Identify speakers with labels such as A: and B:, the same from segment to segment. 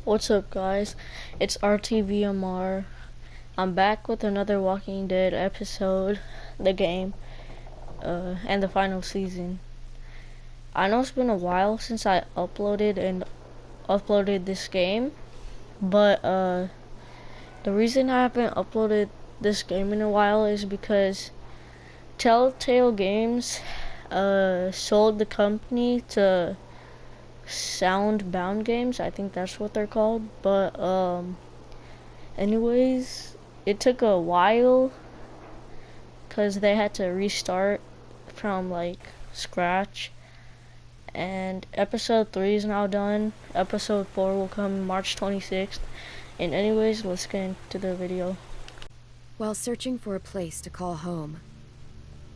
A: What's up, guys? It's RTVMR. I'm back with another Walking Dead episode, the game, and the final season. I know it's been a while since I uploaded this game, but the reason I haven't uploaded this game in a while is because Telltale Games sold the company to Soundbound Games. I think that's what they're called. But anyways, it took a while because they had to restart from like scratch. And episode 3 is now done. Episode 4 will come March 26th. And anyways, let's get into the video.
B: While searching for a place to call home,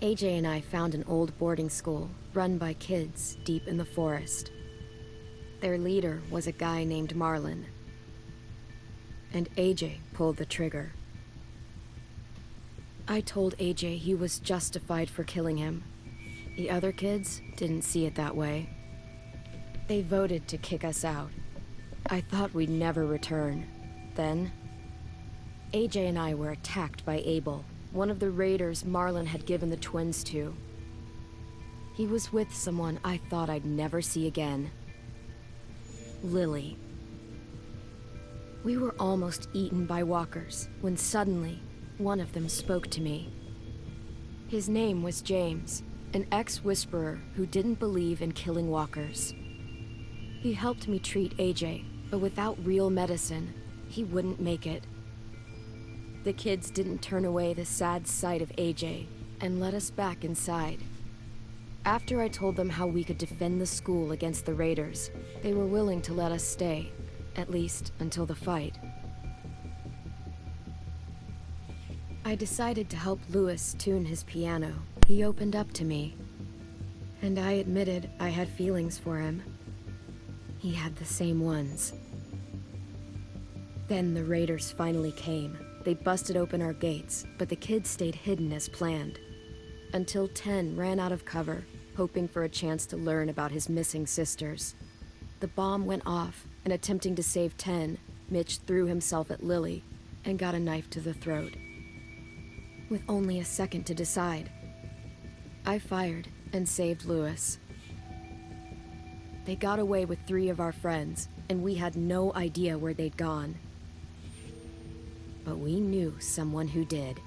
B: AJ and I found an old boarding school run by kids deep in the forest. Their leader was a guy named Marlon, and AJ pulled the trigger. I told AJ he was justified for killing him. The other kids didn't see it that way. They voted to kick us out. I thought we'd never return. Then, AJ and I were attacked by Abel, one of the raiders Marlon had given the twins to. He was with someone I thought I'd never see again. Lily. We were almost eaten by walkers when suddenly one of them spoke to me. His name was James, an ex-whisperer who didn't believe in killing walkers. He helped me treat AJ, but without real medicine, he wouldn't make it. The kids didn't turn away the sad sight of AJ and let us back inside. After I told them how we could defend the school against the raiders, they were willing to let us stay, at least until the fight. I decided to help Louis tune his piano. He opened up to me, and I admitted I had feelings for him. He had the same ones. Then the raiders finally came. They busted open our gates, but the kids stayed hidden as planned. Until 10 ran out of cover, hoping for a chance to learn about his missing sisters. The bomb went off, and attempting to save 10, Mitch threw himself at Lily and got a knife to the throat. With only a second to decide, I fired and saved Louis. They got away with 3 of our friends, and we had no idea where they'd gone. But we knew someone who did.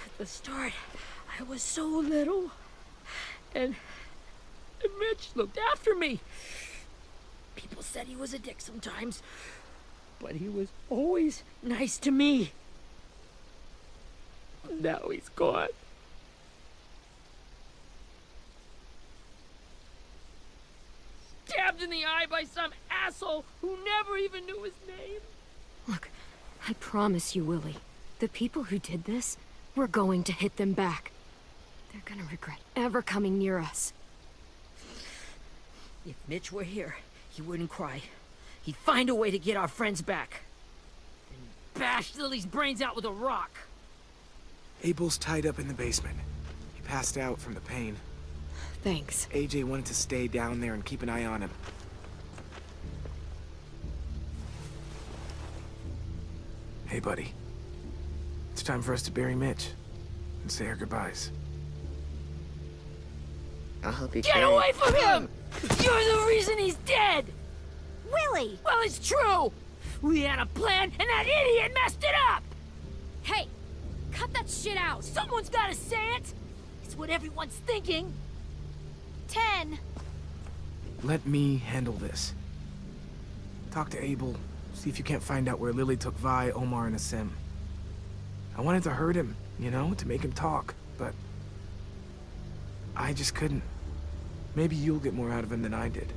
C: At the start, I was so little, and Mitch looked after me. People said he was a dick sometimes, but he was always nice to me. Now he's gone. Stabbed in the eye by some asshole who never even knew his name.
B: Look, I promise you, Willie, the people who did this, we're going to hit them back. They're gonna regret ever coming near us.
C: If Mitch were here, he wouldn't cry. He'd find a way to get our friends back. And bash Lily's brains out with a rock.
D: Abel's tied up in the basement. He passed out from the pain.
B: Thanks.
D: AJ wanted to stay down there and keep an eye on him. Hey, buddy. It's time for us to bury Mitch and say our goodbyes.
E: I'll help you
C: Get
E: carry.
C: away from him! You're the reason he's dead!
B: Willie!
C: Well, it's true! We had a plan, and that idiot messed it up!
B: Hey! Cut that shit out!
C: Someone's gotta say it! It's what everyone's thinking!
B: 10!
D: Let me handle this. Talk to Abel, see if you can't find out where Lily took Vi, Omar, and Asim. I wanted to hurt him, you know, to make him talk, but I just couldn't. Maybe you'll get more out of him than I did.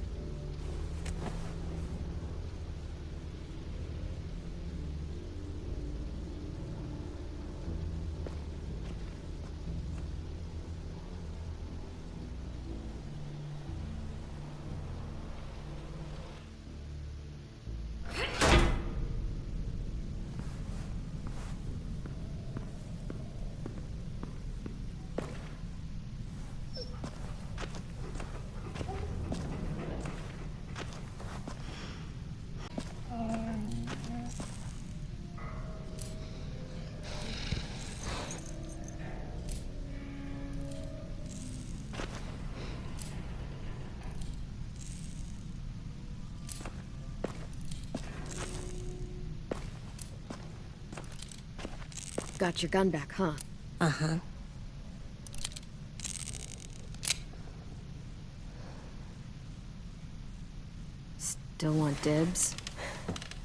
B: Got your gun back, huh?
E: Uh-huh.
B: Still want dibs?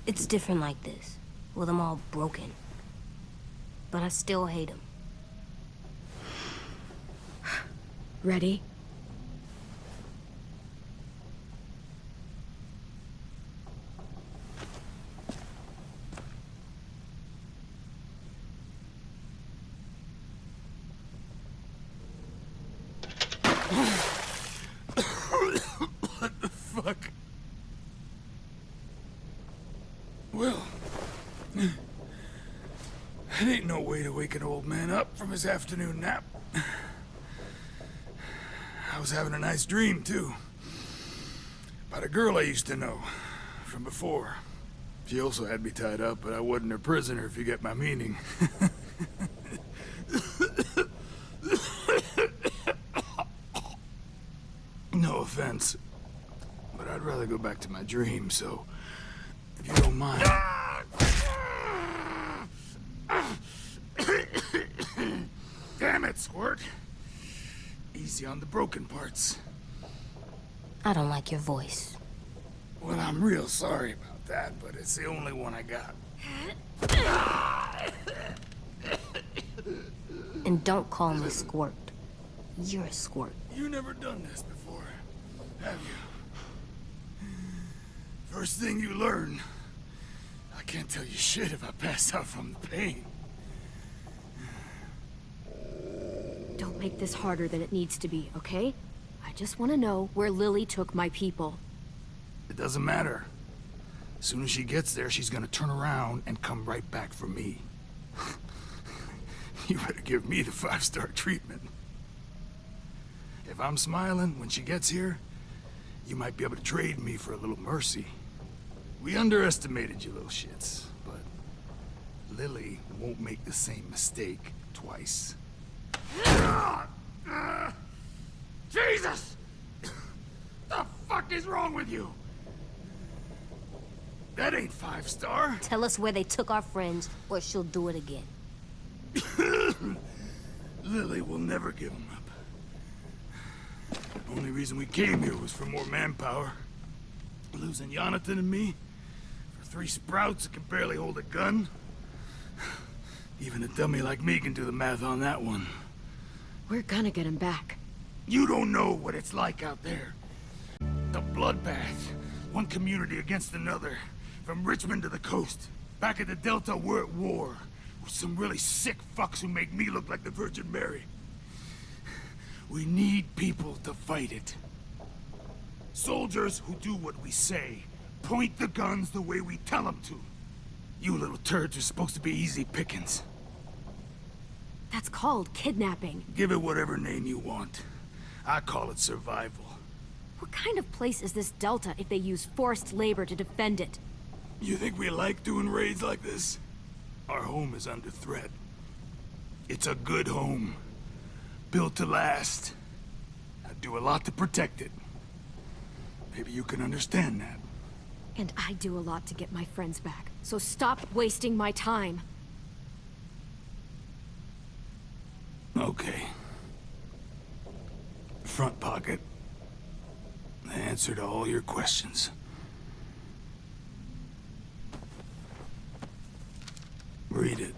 E: It's different like this, with them all broken. But I still hate them.
B: Ready?
F: What the fuck? Well, it ain't no way to wake an old man up from his afternoon nap. I was having a nice dream, too. About a girl I used to know from before. She also had me tied up, but I wasn't her prisoner, if you get my meaning. No offense, but I'd rather go back to my dream, so if you don't mind. Damn it, Squirt. Easy on the broken parts.
E: I don't like your voice.
F: Well, I'm real sorry about that, but it's the only one I got.
E: And don't call me Squirt. You're a squirt.
F: You never done this before, have you? First thing you learn, I can't tell you shit if I pass out from the pain.
B: Don't make this harder than it needs to be, okay? I just want to know where Lily took my people.
F: It doesn't matter. As soon as she gets there, she's gonna turn around and come right back for me. You better give me the 5-star treatment. If I'm smiling when she gets here, you might be able to trade me for a little mercy. We underestimated you little shits, but Lily won't make the same mistake twice. Jesus! The fuck is wrong with you? That ain't 5-star.
E: Tell us where they took our friends, or she'll do it again.
F: Lily will never give them up. The only reason we came here was for more manpower. Losing Jonathan and me for 3 sprouts that can barely hold a gun. Even a dummy like me can do the math on that one.
B: We're gonna get him back.
F: You don't know what it's like out there. The bloodbath. One community against another. From Richmond to the coast. Back at the Delta, we're at war. With some really sick fucks who make me look like the Virgin Mary. We need people to fight it. Soldiers who do what we say. Point the guns the way we tell them to. You little turds are supposed to be easy pickings.
B: That's called kidnapping.
F: Give it whatever name you want. I call it survival.
B: What kind of place is this Delta if they use forced labor to defend it?
F: You think we like doing raids like this? Our home is under threat. It's a good home. Built to last. I do a lot to protect it. Maybe you can understand that.
B: And I do a lot to get my friends back, so stop wasting my time.
F: Okay. Front pocket. The answer to all your questions. Read it.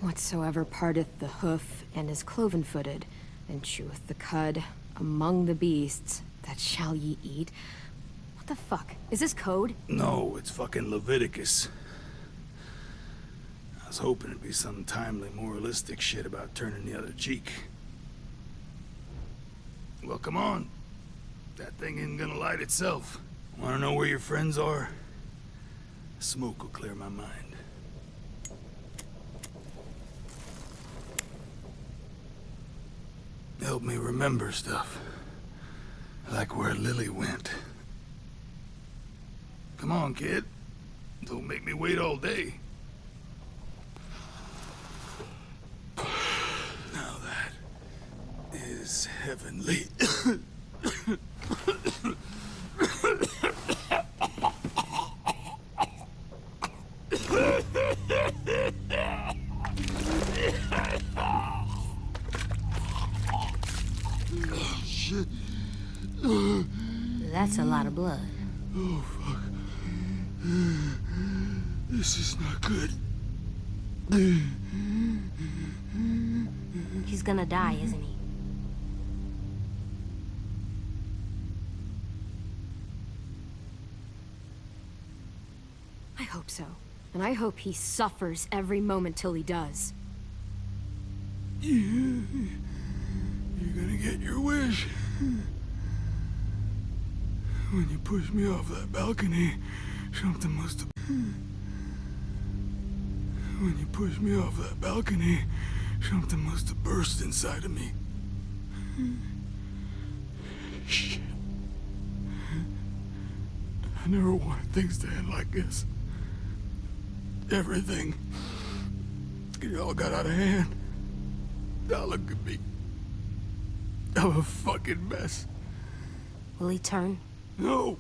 B: Whatsoever parteth the hoof and is cloven-footed, and cheweth the cud among the beasts, that shall ye eat. What the fuck? Is this code?
F: No, it's fucking Leviticus. I was hoping it'd be some timely, moralistic shit about turning the other cheek. Well, come on. That thing isn't gonna light itself. Wanna know where your friends are? Smoke will clear my mind. Help me remember stuff. Like where Lily went. Come on, kid. Don't make me wait all day. Now that is heavenly. Shit.
E: That's a lot of blood.
F: Oh, fuck. This is not good.
E: He's gonna die, isn't he?
B: I hope so. And I hope he suffers every moment till he does.
F: You're gonna get your wish. When you pushed me off that balcony, something must have... When you pushed me off that balcony, something must have burst inside of me. Shit. I never wanted things to end like this. Everything. It all got out of hand. Now look at me. I'm a fucking mess.
E: Will he turn?
F: No.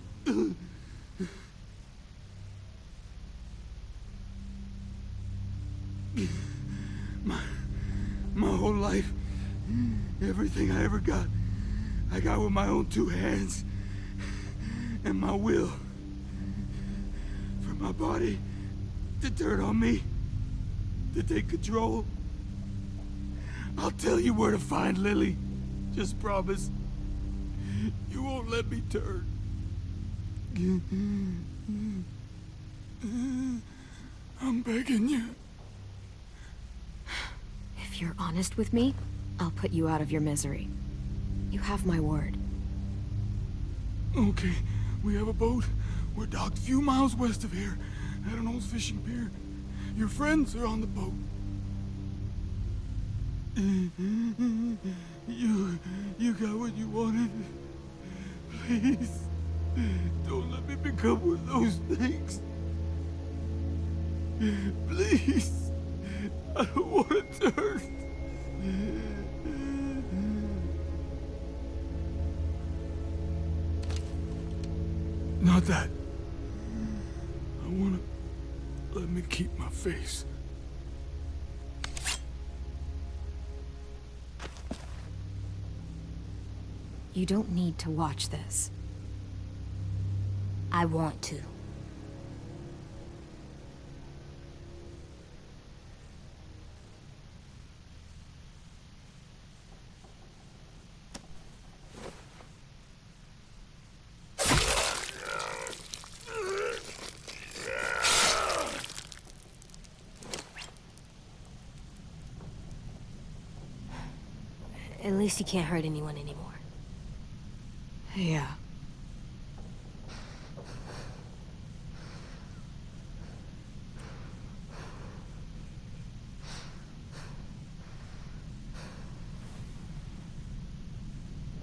F: My whole life, everything I ever got, I got with my own two hands and my will. For my body to turn on me, to take control. I'll tell you where to find Lily. Just promise. You won't let me turn. I'm begging you.
B: If you're honest with me, I'll put you out of your misery. You have my word.
F: Okay, we have a boat. We're docked a few miles west of here, at an old fishing pier. Your friends are on the boat. You got what you wanted. Please, don't let me become one of those things. Please, I don't want to turn. Not that. I wanna let me keep my face.
B: You don't need to watch this.
E: I want to. At least he can't hurt anyone anymore.
B: Yeah.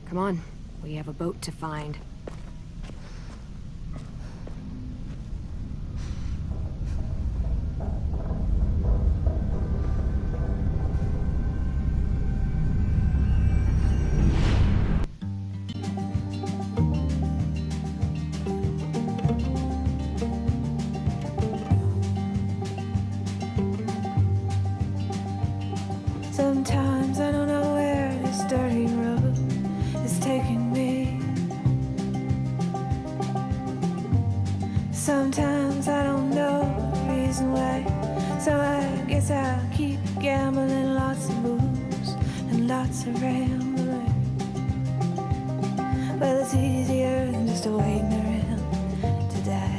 B: Come on, we have a boat to find.
G: So I guess I'll keep gambling, lots of moves and lots of rambling. Well, it's easier than just waiting around to die.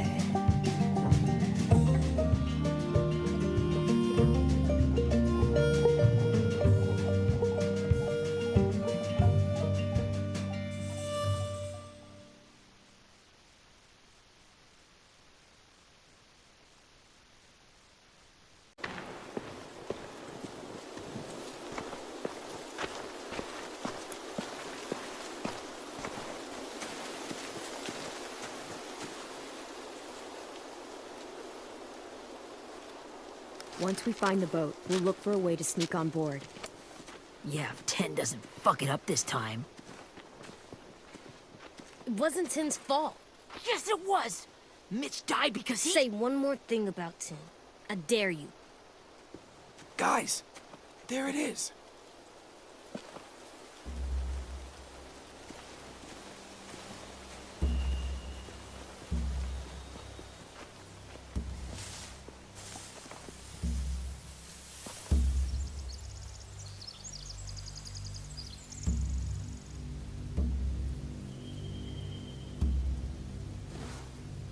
B: Once we find the boat, we'll look for a way to sneak on board.
C: Yeah, if 10 doesn't fuck it up this time.
E: It wasn't Tin's fault.
C: Yes, it was! Mitch died because he...
E: Say one more thing about Tin. I dare you.
D: Guys, there it is.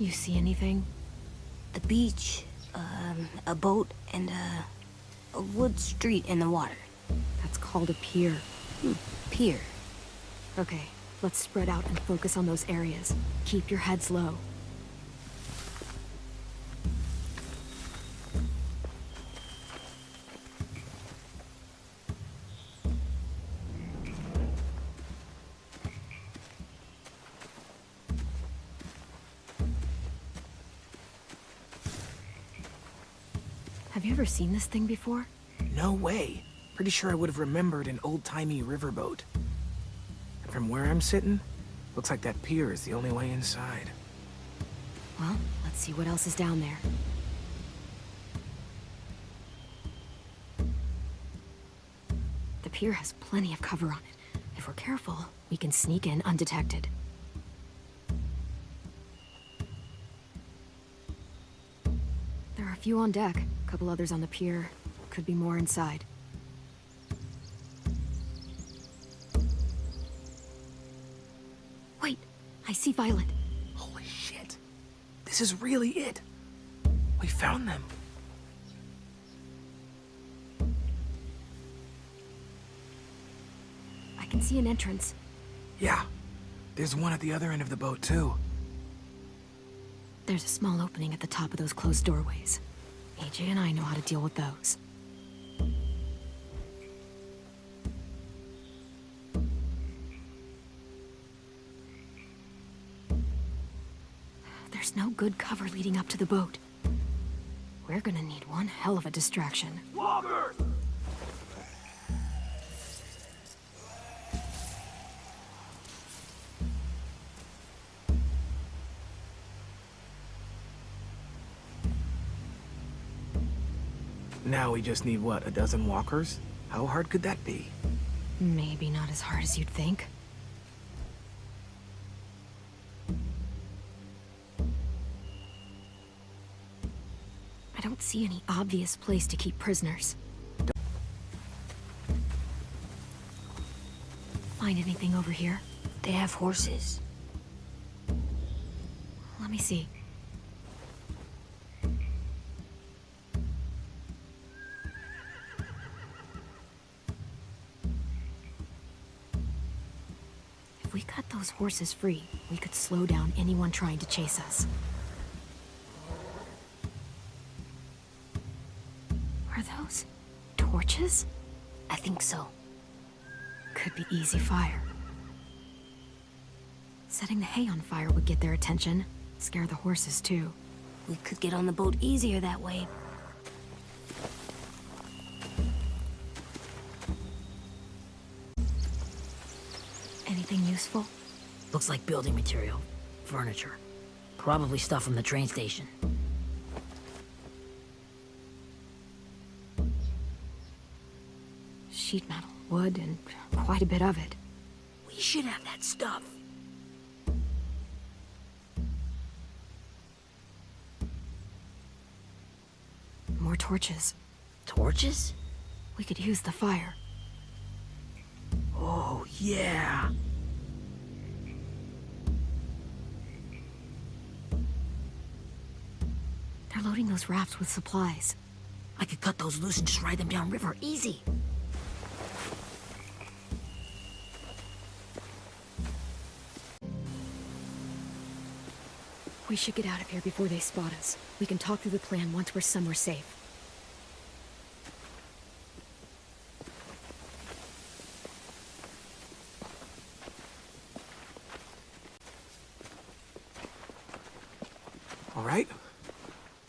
B: You see anything?
E: The beach, a boat, and a wood street in the water.
B: That's called a pier.
E: Pier.
B: Okay, let's spread out and focus on those areas. Keep your heads low. Have you ever seen this thing before?
D: No way. Pretty sure I would have remembered an old-timey riverboat. And from where I'm sitting, looks like that pier is the only way inside.
B: Well, let's see what else is down there. The pier has plenty of cover on it. If we're careful, we can sneak in undetected. There are a few on deck, a couple others on the pier. Could be more inside. Wait, I see Violet.
D: Holy shit. This is really it. We found them.
B: I can see an entrance.
D: Yeah. There's one at the other end of the boat, too.
B: There's a small opening at the top of those closed doorways. AJ and I know how to deal with those. There's no good cover leading up to the boat. We're gonna need one hell of a distraction.
F: Loggers!
D: Now we just need, what, a dozen walkers? How hard could that be?
B: Maybe not as hard as you'd think. I don't see any obvious place to keep prisoners. Find anything over here?
E: They have horses.
B: Let me see. If we cut those horses free, we could slow down anyone trying to chase us. Are those torches?
E: I think so.
B: Could be easy fire. Setting the hay on fire would get their attention. Scare the horses, too.
E: We could get on the boat easier that way.
B: Anything useful?
C: Looks like building material. Furniture. Probably stuff from the train station.
B: Sheet metal, wood, and quite a bit of it.
C: We should have that stuff.
B: more torches.
C: Torches?
B: We could use the fire.
C: Oh, yeah.
B: They're loading those rafts with supplies.
C: I could cut those loose and just ride them downriver, easy.
B: We should get out of here before they spot us. We can talk through the plan once we're somewhere safe.
D: All right?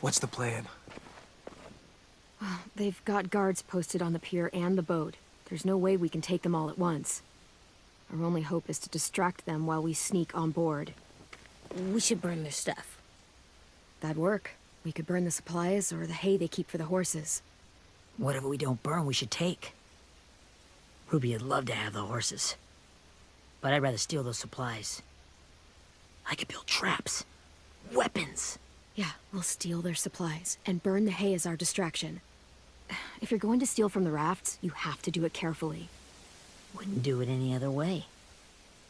D: What's the plan?
B: They've got guards posted on the pier and the boat. There's no way we can take them all at once. Our only hope is to distract them while we sneak on board.
E: We should burn their stuff.
B: That'd work. We could burn the supplies or the hay they keep for the horses.
C: Whatever we don't burn, we should take. Ruby would love to have the horses. But I'd rather steal those supplies. I could build traps. Weapons.
B: Yeah, we'll steal their supplies and burn the hay as our distraction. If you're going to steal from the rafts, you have to do it carefully.
C: Wouldn't do it any other way.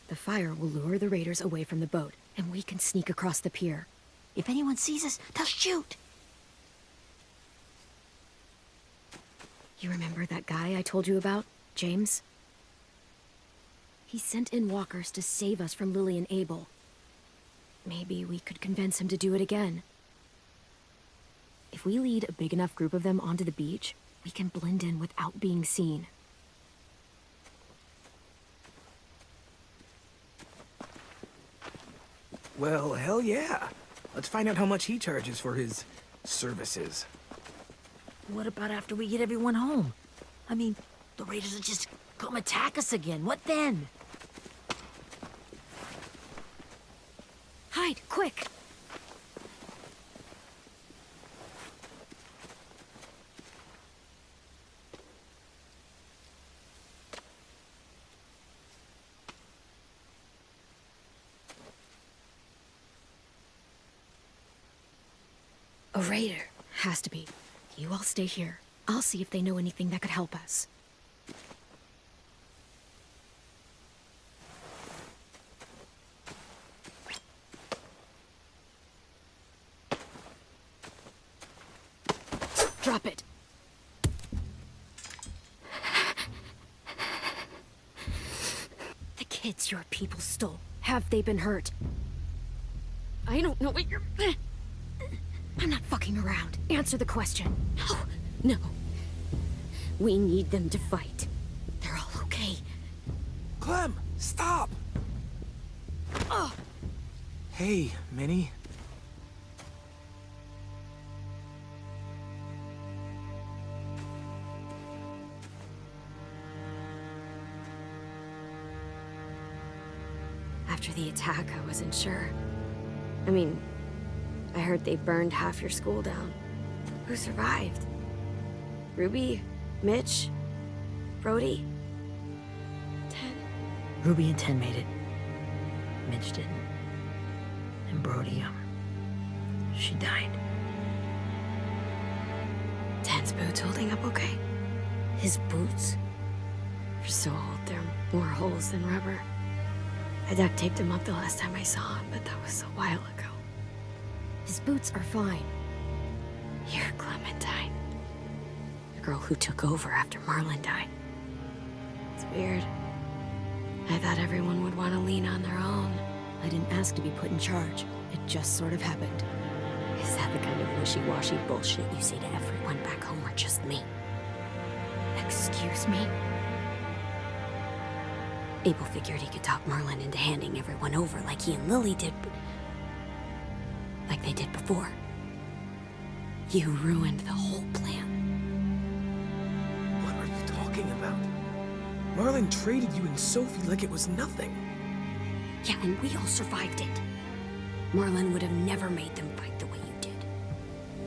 B: The fire will lure the raiders away from the boat, and we can sneak across the pier.
C: If anyone sees us, they'll shoot.
B: You remember that guy I told you about, James? He sent in walkers to save us from Lily and Abel. Maybe we could convince him to do it again. If we lead a big enough group of them onto the beach, we can blend in without being seen.
D: Well, hell yeah. Let's find out how much he charges for his services.
C: What about after we get everyone home? I mean, the raiders will just come attack us again. What then?
B: Hide, quick! A raider. Has to be. You all stay here. I'll see if they know anything that could help us. Drop it. The kids your people stole. Have they been hurt? I don't know what you're... I'm not fucking around. Answer the question.
E: No. We need them to fight.
B: They're all okay.
D: Clem, stop!
B: Oh.
D: Hey, Minnie.
B: After the attack, I wasn't sure. I mean, I heard they burned half your school down. Who survived? Ruby? Mitch? Brody? Ten?
C: Ruby and Ten made it. Mitch didn't. And Brody, she died.
B: Ten's boots holding up okay?
E: His boots?
B: They're so old, there are more holes than rubber. I duct taped him up the last time I saw him, but that was a while ago. His boots are fine. You're Clementine. The girl who took over after Marlon died. It's weird. I thought everyone would want to lean on their own. I didn't ask to be put in charge. It just sort of happened.
E: Is that the kind of wishy-washy bullshit you say to everyone back home or just me?
B: Excuse me?
E: Abel figured he could talk Marlon into handing everyone over like he and Lily did, but... like they did before. You ruined the whole plan.
D: What are you talking about? Marlon traded you and Sophie like it was nothing.
E: Yeah, and we all survived it. Marlon would have never made them fight the way you did.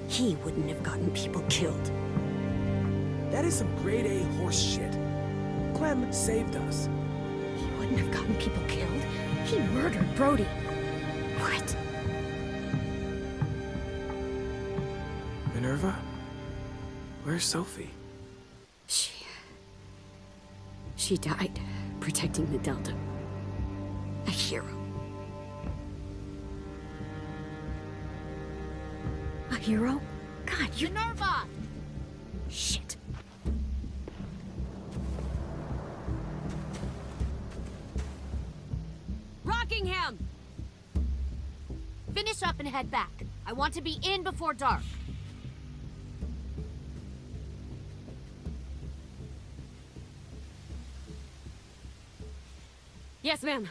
E: He wouldn't have gotten people killed.
D: That is some grade A horse shit. Clem saved us.
B: He wouldn't have gotten people killed. He murdered Brody.
E: What?
D: Minerva? Where's Sophie?
E: She died protecting the Delta. A hero. A hero? God, you're...
B: Minerva!
E: Shit.
B: Rockingham! Finish up and head back. I want to be in before dark.
E: Yes, ma'am.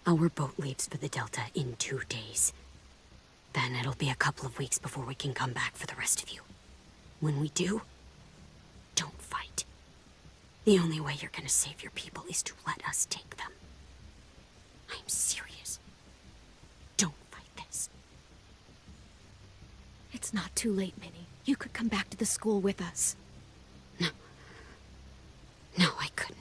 E: Our boat leaves for the Delta in 2 days. Then it'll be a couple of weeks before we can come back for the rest of you. When we do, don't fight. The only way you're gonna save your people is to let us take them. I'm serious. Don't fight this.
B: It's not too late, Minnie. You could come back to the school with us.
E: No. No, I couldn't.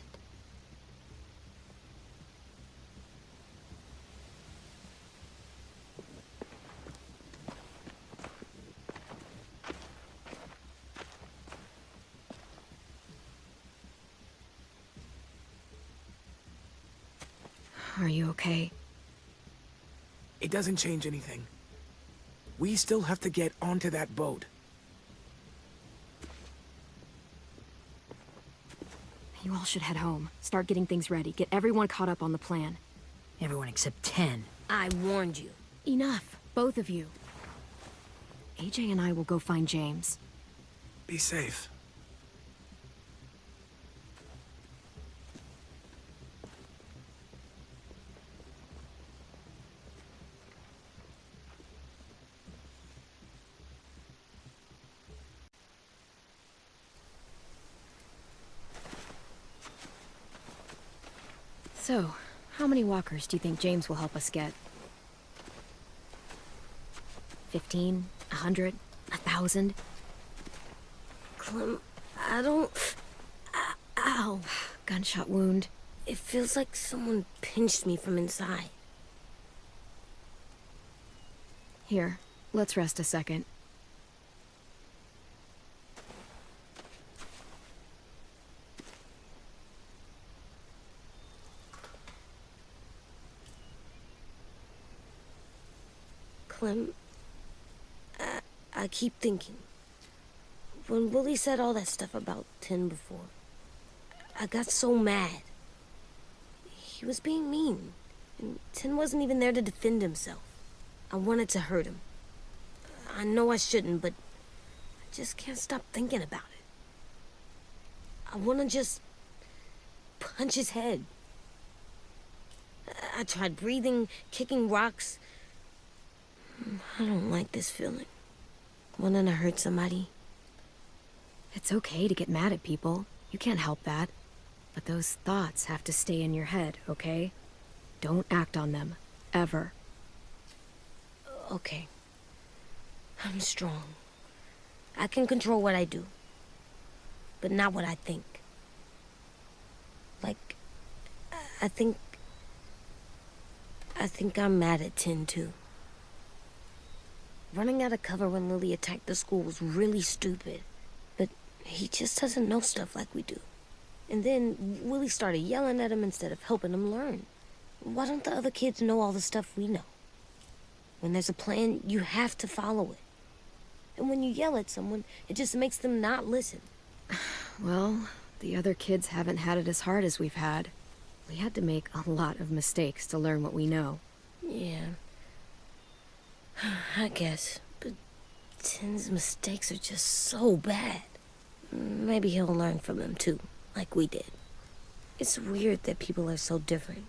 B: Are you okay?
D: It doesn't change anything. We still have to get onto that boat.
B: You all should head home. Start getting things ready. Get everyone caught up on the plan.
C: Everyone except 10.
E: I warned you.
B: Enough, both of you. AJ and I will go find James.
D: Be safe.
B: So, how many walkers do you think James will help us get? 15? 100? 1,000?
H: Clem, I don't... Ow.
B: Gunshot wound.
H: It feels like someone pinched me from inside.
B: Here, let's rest a second.
H: Clem, I keep thinking. When Willie said all that stuff about Tin before, I got so mad. He was being mean, and Tin wasn't even there to defend himself. I wanted to hurt him. I know I shouldn't, but I just can't stop thinking about it. I want to just punch his head. I tried breathing, kicking rocks. I don't like this feeling. Wanting to hurt somebody.
B: It's okay to get mad at people. You can't help that. But those thoughts have to stay in your head, okay? Don't act on them. Ever.
H: Okay. I'm strong. I can control what I do. But not what I think. Like, I think I'm mad at Tin, too. Running out of cover when Lily attacked the school was really stupid. But he just doesn't know stuff like we do. And then Willie started yelling at him instead of helping him learn. Why don't the other kids know all the stuff we know? When there's a plan, you have to follow it. And when you yell at someone, it just makes them not listen.
B: Well, the other kids haven't had it as hard as we've had. We had to make a lot of mistakes to learn what we know.
H: Yeah. I guess. But Tin's mistakes are just so bad. Maybe he'll learn from them too, like we did. It's weird that people are so different.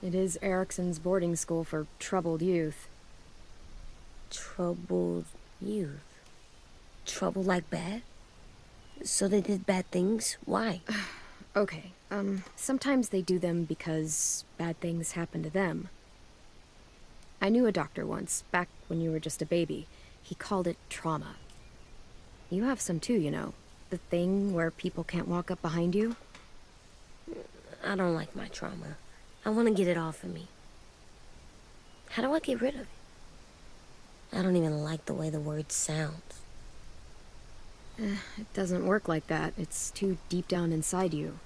B: It is Erickson's boarding school for troubled youth.
H: Troubled youth? Trouble like bad? So they did bad things? Why?
B: Okay, sometimes they do them because bad things happen to them. I knew a doctor once, back when you were just a baby. He called it trauma. You have some too, you know. The thing where people can't walk up behind you.
H: I don't like my trauma. I want to get it off of me. How do I get rid of it? I don't even like the way the word sounds.
B: It doesn't work like that. It's too deep down inside you.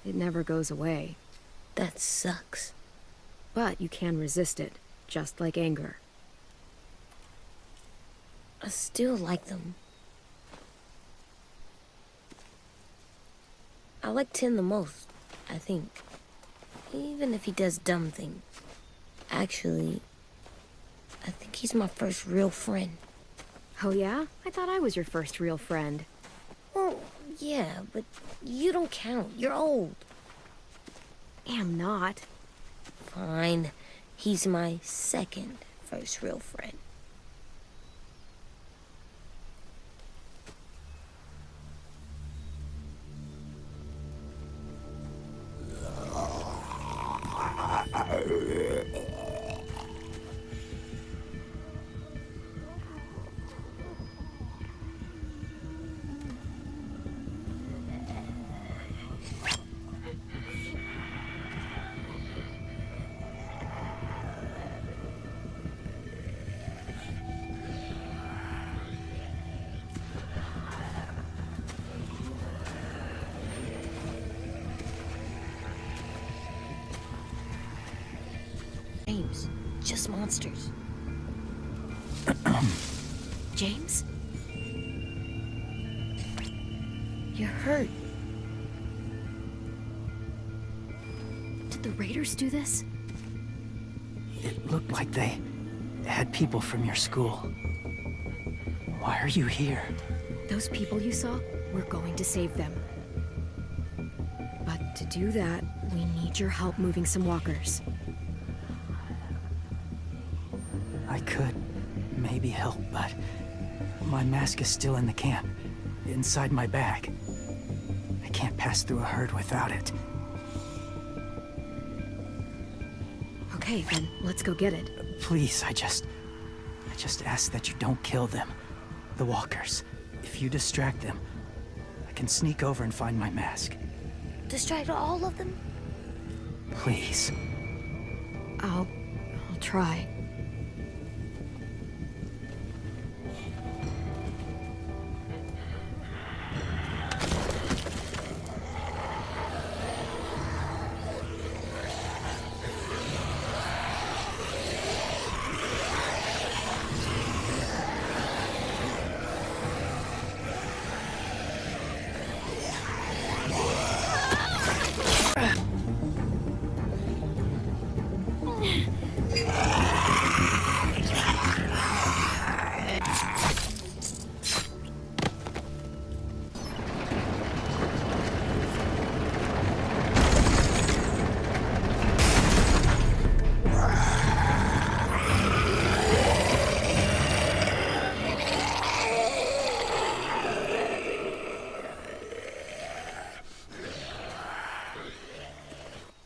B: It never goes away.
H: That sucks.
B: But you can resist it, just like anger.
H: I still like them. I like Tin the most, I think. Even if he does dumb things. Actually, I think he's my first real friend.
B: Oh yeah? I thought I was your first real friend.
H: Well, yeah, but you don't count. You're old.
B: Am not.
H: Fine. He's my second first real friend. James, just monsters.
B: James?
H: You're hurt.
B: Did the raiders do this?
I: It looked like they had people from your school. Why are you here?
B: Those people you saw, we're going to save them. But to do that, we need your help moving some walkers.
I: I could maybe help, but my mask is still in the camp, inside my bag. I can't pass through a herd without it.
B: Okay, then let's go get it.
I: Please, I just ask that you don't kill them. The walkers. If you distract them, I can sneak over and find my mask.
H: Distract all of them?
I: Please.
B: I'll try.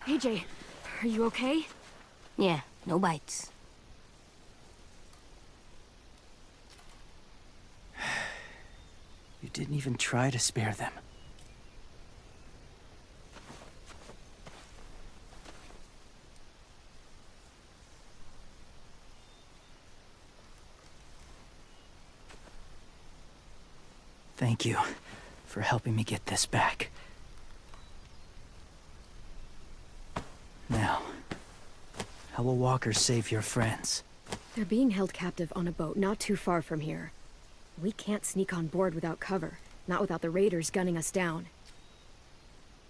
B: AJ, are you okay?
H: Yeah, no bites.
I: You didn't even try to spare them. Thank you for helping me get this back. Now, how will walkers save your friends?
B: They're being held captive on a boat not too far from here. We can't sneak on board without cover, not without the raiders gunning us down.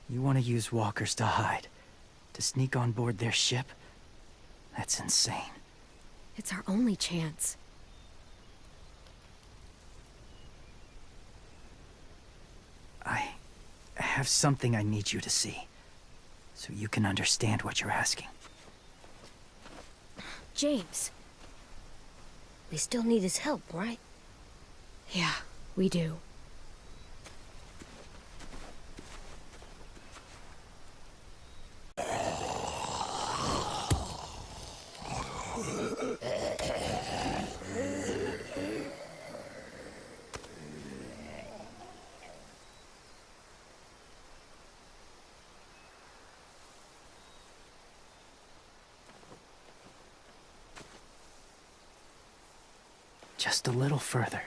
I: You want to use walkers to hide? To sneak on board their ship? That's insane.
B: It's our only chance.
I: I have something I need you to see, so you can understand what you're asking.
B: James.
H: We still need his help, right?
B: Yeah, we do.
I: Just a little further.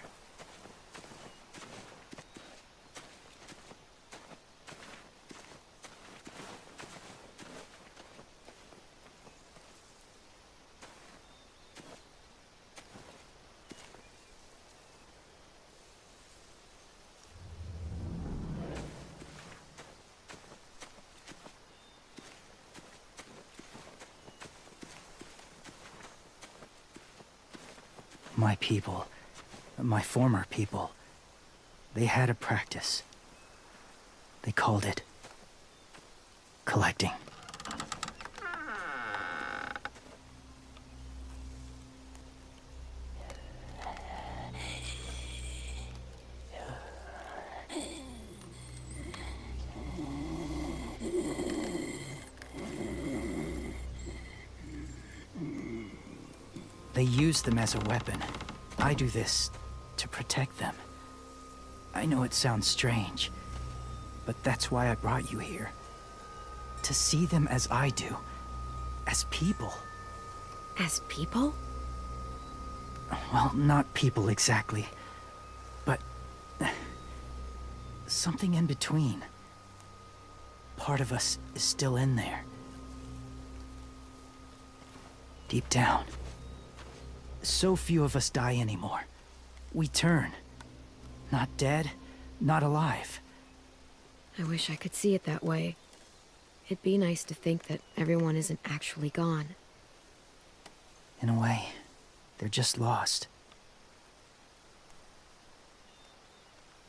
I: My people, my former people, they had a practice. They called it collecting. They use them as a weapon. I do this to protect them. I know it sounds strange, but that's why I brought you here. To see them as I do. As people.
B: As people?
I: Well, not people exactly, but something in between. Part of us is still in there. Deep down. So few of us die anymore. We turn. Not dead, not alive.
B: I wish I could see it that way. It'd be nice to think that everyone isn't actually gone.
I: In a way, they're just lost.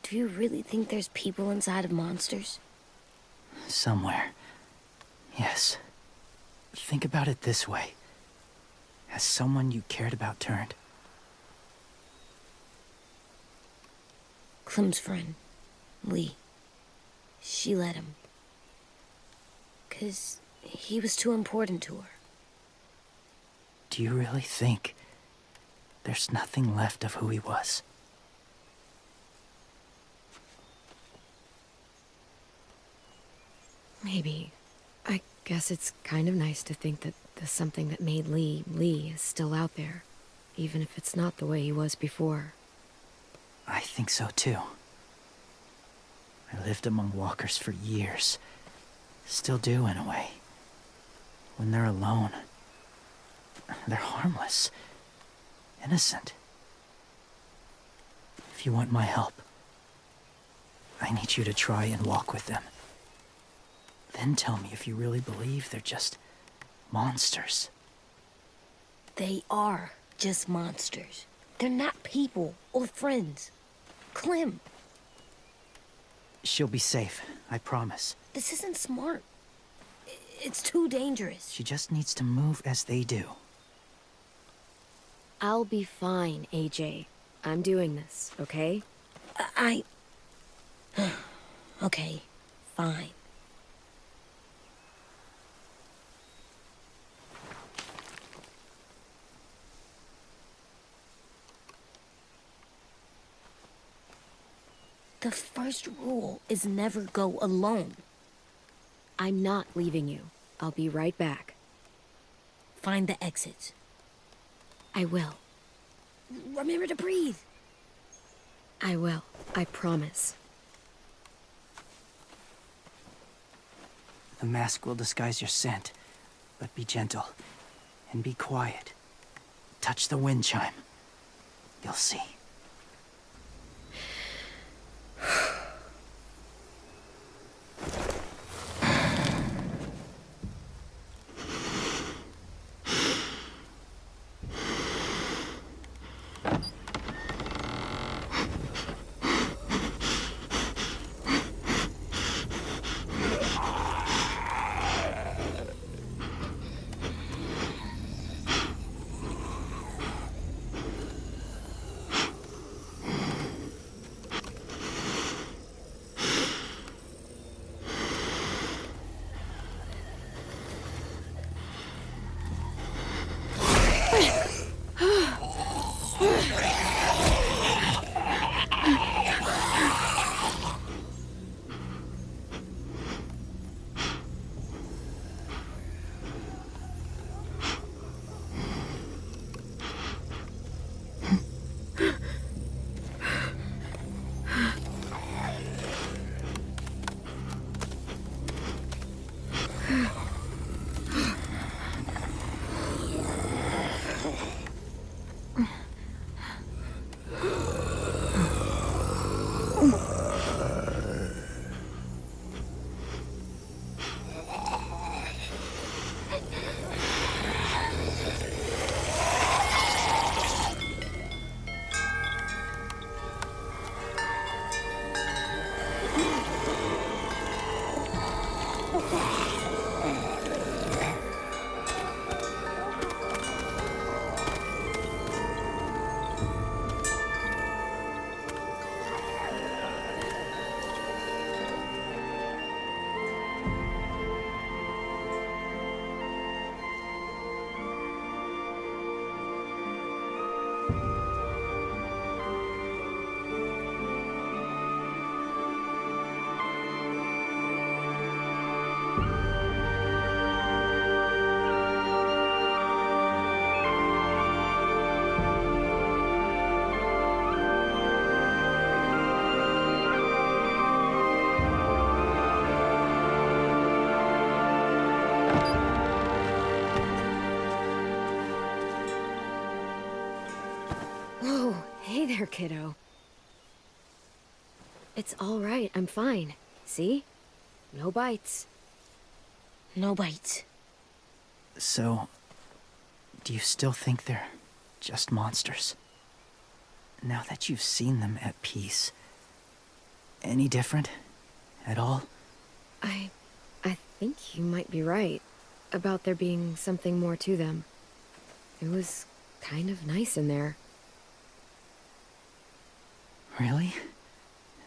H: Do you really think there's people inside of monsters?
I: Somewhere. Yes. Think about it this way. Has someone you cared about turned?
H: Clem's friend, Lee. She let him. 'Cause he was too important to her.
I: Do you really think there's nothing left of who he was?
B: Maybe. I guess it's kind of nice to think that the something that made Lee, Lee is still out there. Even if it's not the way he was before.
I: I think so too. I lived among walkers for years. Still do in a way. When they're alone, they're harmless. Innocent. If you want my help, I need you to try and walk with them. Then tell me if you really believe they're just monsters.
H: They are just monsters. They're not people or friends. Clem,
I: She'll be safe, I promise.
H: this isn't smart. It's too dangerous.
I: She just needs to move as they do.
B: I'll be fine, AJ. I'm doing this, okay?
H: I... Okay, fine. The first rule is never go alone.
B: I'm not leaving you. I'll be right back.
H: Find the exits.
B: I will.
H: Remember to breathe.
B: I will. I promise.
I: The mask will disguise your scent, but be gentle and be quiet. Touch the wind chime. You'll see.
B: there, kiddo. It's all right. I'm fine. See? No bites.
H: No bites.
I: So, do you still think they're just monsters? Now that you've seen them at peace, any different at all?
B: I think you might be right about there being something more to them. It was kind of nice in there.
I: Really?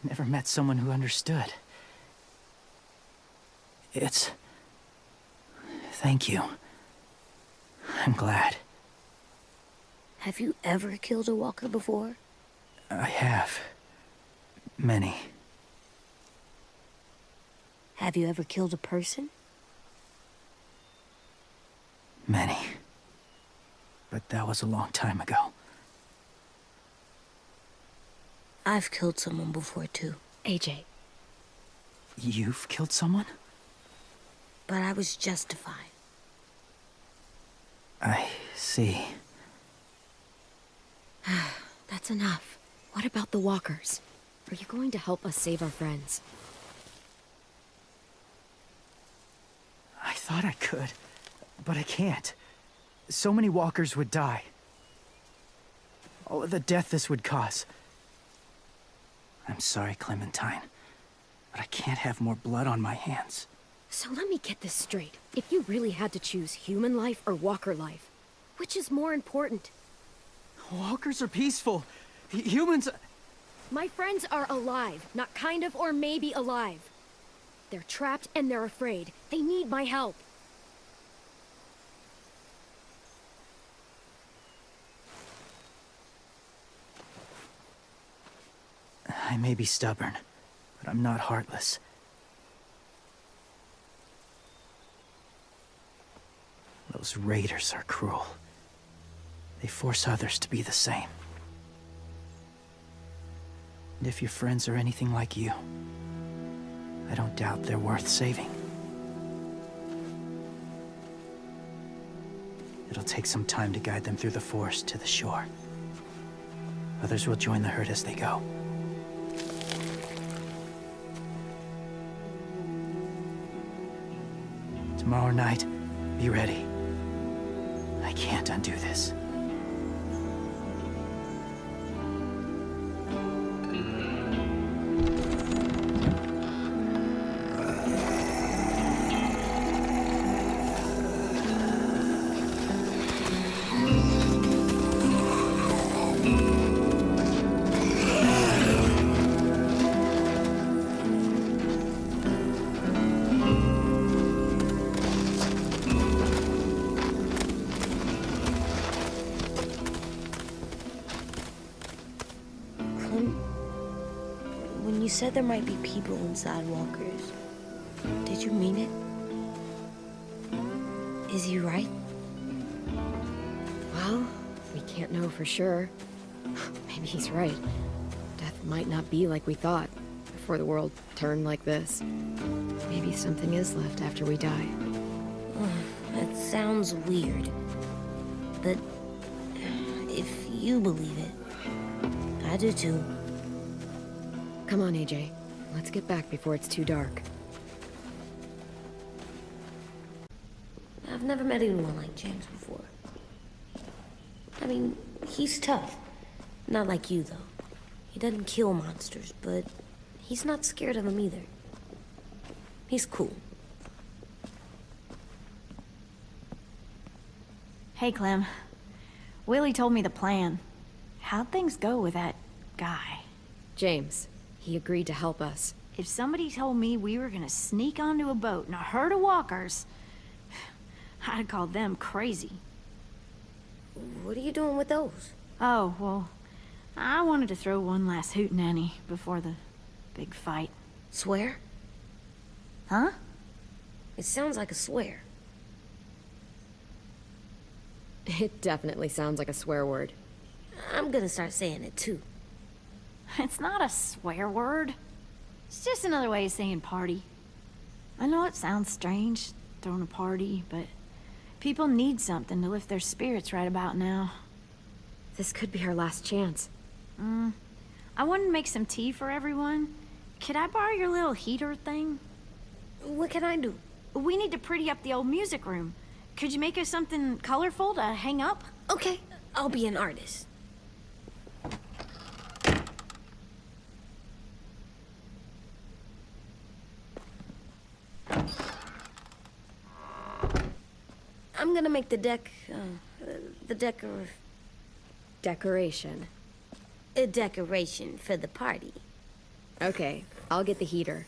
I: Never met someone who understood. Thank you. I'm glad.
H: Have you ever killed a walker before?
I: I have. Many.
H: Have you ever killed a person?
I: Many. But that was a long time ago.
H: I've killed someone before, too.
B: AJ.
I: You've killed someone?
H: But I was justified.
I: I see.
B: That's enough. What about the walkers? Are you going to help us save our friends?
I: I thought I could, but I can't. So many walkers would die. Oh, the death this would cause. I'm sorry, Clementine, but I can't have more blood on my hands.
B: So let me get this straight. If you really had to choose human life or walker life, which is more important?
I: Walkers are peaceful. Humans...
B: My friends are alive, not kind of or maybe alive. They're trapped and they're afraid. They need my help.
I: I may be stubborn, but I'm not heartless. Those raiders are cruel. They force others to be the same. And if your friends are anything like you, I don't doubt they're worth saving. It'll take some time to guide them through the forest to the shore. Others will join the herd as they go. Tomorrow night, be ready. I can't undo this.
H: When you said there might be people inside walkers, did you mean it? Is he right?
B: Well, we can't know for sure. Maybe he's right. Death might not be like we thought before the world turned like this. Maybe something is left after we die.
H: That sounds weird. But if you believe it, I do too.
B: Come on, AJ. Let's get back before it's too dark.
H: I've never met anyone like James before. I mean, he's tough. Not like you, though. He doesn't kill monsters, but he's not scared of them either. He's cool.
J: Hey, Clem. Willie told me the plan. How'd things go with that guy?
B: James, he agreed to help us.
J: If somebody told me we were gonna sneak onto a boat in a herd of walkers, I'd have called them crazy.
H: What are you doing with those?
J: Oh, well, I wanted to throw one last hootenanny before the big fight.
H: Swear?
J: Huh?
H: It sounds like a swear.
B: It definitely sounds like a swear word.
H: I'm gonna start saying it too.
J: It's not a swear word. It's just another way of saying party. I know it sounds strange, throwing a party, but people need something to lift their spirits right about now.
B: This could be our last chance.
J: I wanted to make some tea for everyone. Could I borrow your little heater thing?
H: What can I do?
J: We need to pretty up the old music room. Could you make us something colorful to hang up?
H: Okay, I'll be an artist. I'm gonna make the
B: Decoration.
H: a decoration for the party.
B: Okay, I'll get the heater.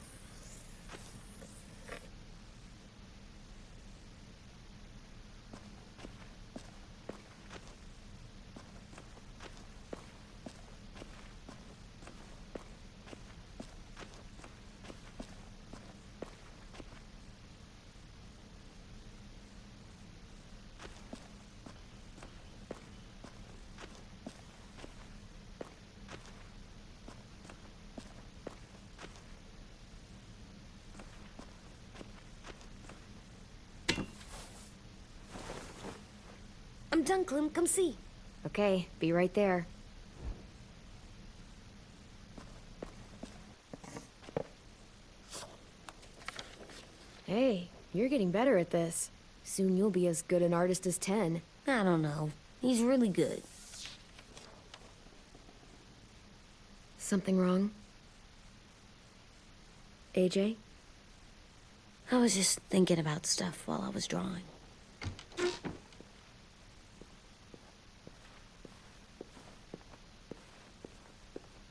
H: I'm done, Clem. Come see.
B: Okay, be right there. Hey, you're getting better at this. Soon you'll be as good an artist as 10.
H: I don't know. He's really good.
B: Something wrong? AJ?
H: I was just thinking about stuff while I was drawing.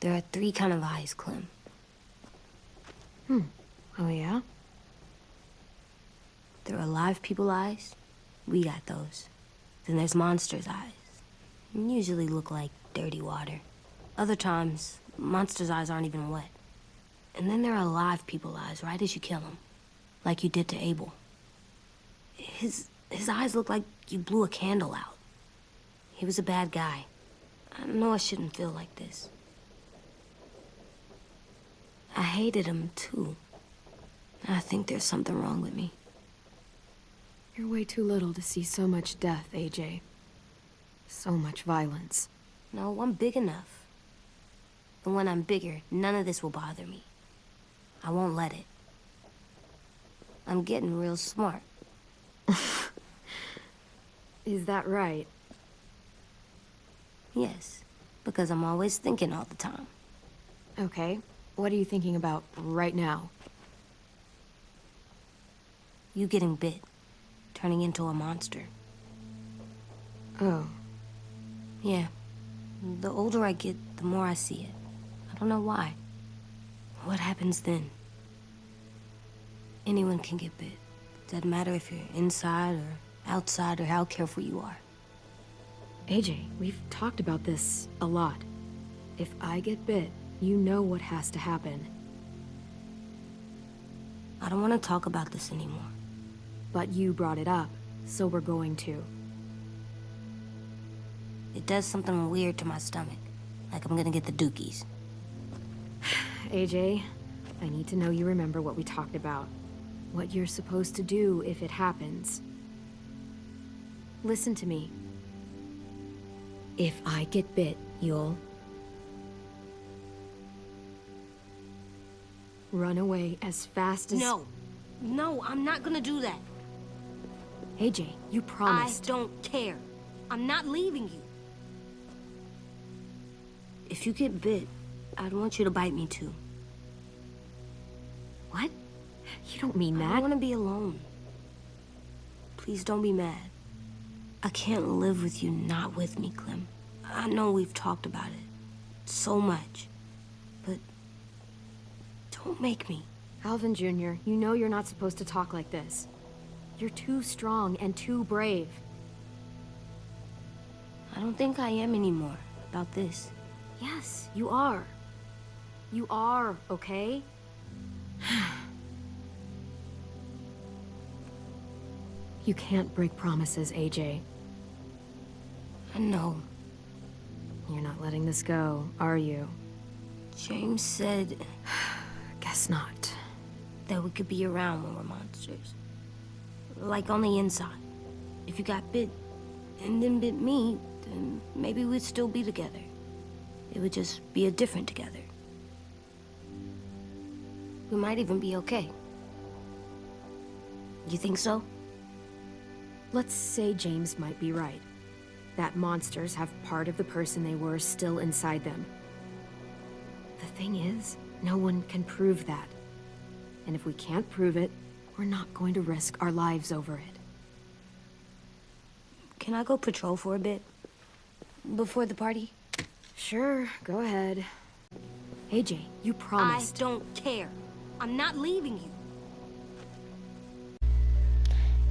H: There are 3 kind of eyes, Clem.
B: Oh yeah?
H: There are live people eyes. We got those. Then there's monsters' eyes. Usually look like dirty water. Other times, monsters' eyes aren't even wet. And then there are live people eyes right as you kill them. Like you did to Abel. His eyes look like you blew a candle out. He was a bad guy. I know I shouldn't feel like this. I hated him, too. I think there's something wrong with me.
B: You're way too little to see so much death, AJ. So much violence.
H: No, I'm big enough. And when I'm bigger, none of this will bother me. I won't let it. I'm getting real smart.
B: Is that right?
H: Yes, because I'm always thinking all the time.
B: Okay, what are you thinking about right now?
H: You getting bit, turning into a monster.
B: Oh.
H: Yeah. The older I get, the more I see it. I don't know why. What happens then? Anyone can get bit. Doesn't matter if you're inside or outside or how careful you are.
B: AJ, we've talked about this a lot. If I get bit, you know what has to happen.
H: I don't want to talk about this anymore.
B: But you brought it up, so we're going to.
H: It does something weird to my stomach. Like I'm gonna get the dookies.
B: AJ, I need to know you remember what we talked about. What you're supposed to do if it happens. Listen to me. If I get bit, you'll... run away as fast as...
H: No, I'm not gonna do that.
B: AJ, you promised.
H: I don't care. I'm not leaving you. If you get bit, I'd want you to bite me too.
B: What? You don't mean that.
H: I want to be alone. Please don't be mad. I can't live with you not with me, Clem. I know we've talked about it so much, but don't make me.
B: Alvin Jr., you know you're not supposed to talk like this. You're too strong and too brave.
H: I don't think I am anymore about this.
B: Yes, you are. You are, okay? You can't break promises, AJ.
H: I know.
B: You're not letting this go, are you?
H: James said
B: Guess not.
H: that we could be around when we're monsters. Like on the inside. If you got bit and then bit me, then maybe we'd still be together. It would just be a different together. We might even be okay. You think so?
B: Let's say James might be right. That monsters have part of the person they were still inside them. The thing is, no one can prove that. And if we can't prove it, we're not going to risk our lives over it.
H: Can I go patrol for a bit? Before the party?
B: Sure, go ahead. AJ, you promised.
H: I don't care. I'm not leaving you.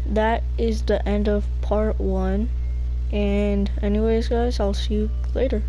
A: That is the end of part 1. And anyways, guys, I'll see you later.